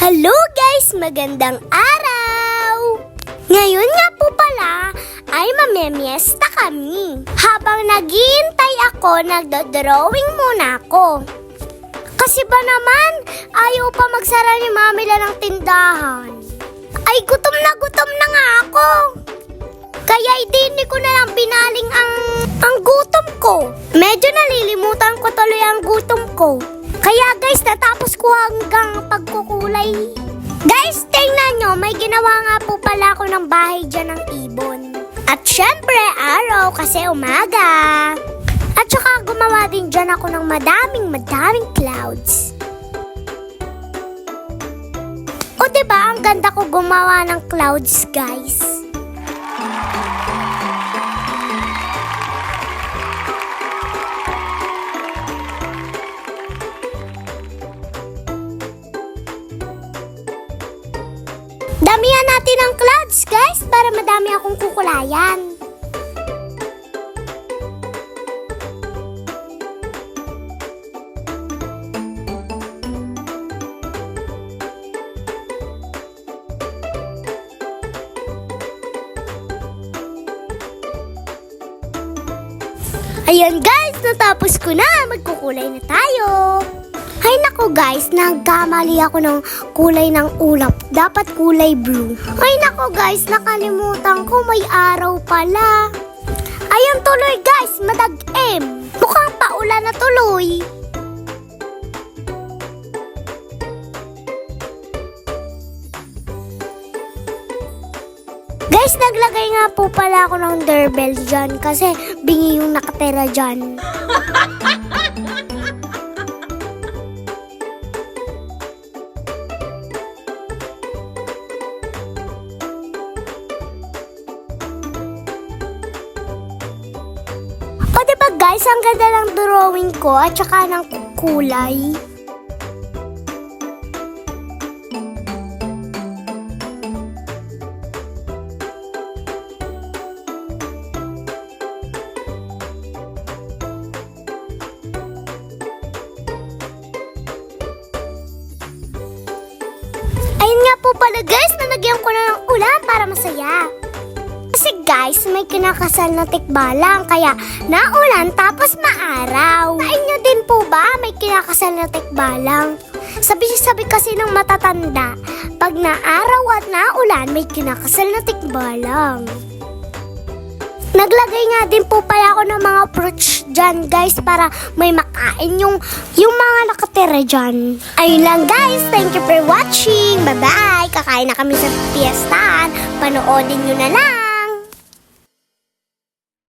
Hello guys! Magandang araw! Ngayon nga po pala ay mamemiesta kami. Habang naghihintay ako, nagdodrawing muna ako. Kasi ba naman, ayaw pa magsara ni Mami ng tindahan. Ay gutom na nga ako. Kaya hindi ko na lang binaling ang gutom ko. Medyo nalilimutan ko tuloy ang gutom ko. Kaya guys, natapos ko hanggang pagkukulay. Guys, tingnan nyo, may ginawa nga po pala ako ng bahay dyan ng ibon. At syempre, araw kasi umaga. At saka gumawa din dyan ako ng madaming clouds. O diba, ang ganda ko gumawa ng clouds, guys. Damihan natin ang clouds, guys, para madami akong kukulayan. Ayan guys, natapos ko na. Magkukulay na tayo. Ay nako guys, nagkamali ako ng kulay ng ulap. Dapat kulay blue. Ay nako guys, nakalimutan ko may araw pala. Ayan tuloy guys, madag-em. Mukhang paulan na tuloy. Guys, naglagay nga po pala ako ng doorbell dyan kasi bingi yung nakatira dyan. O diba guys, ang ganda ng drawing ko at saka ng kulay. Ayun nga po pala guys, nalagyan ko na ng ulan para masaya. Kasi guys, may kinakasal na tikbalang, kaya naulan tapos maaraw. Sa inyo din po ba may kinakasal na tikbalang? Sabi kasi ng matatanda, pag naaraw at naulan, may kinakasal na tikbalang. Naglagay nga din po pala ako ng mga fruits dyan guys para may makain yung mga nakatira dyan. Ayun lang guys, thank you for watching. Bye bye! Kakain na kami sa fiestahan. Panoodin nyo na lang.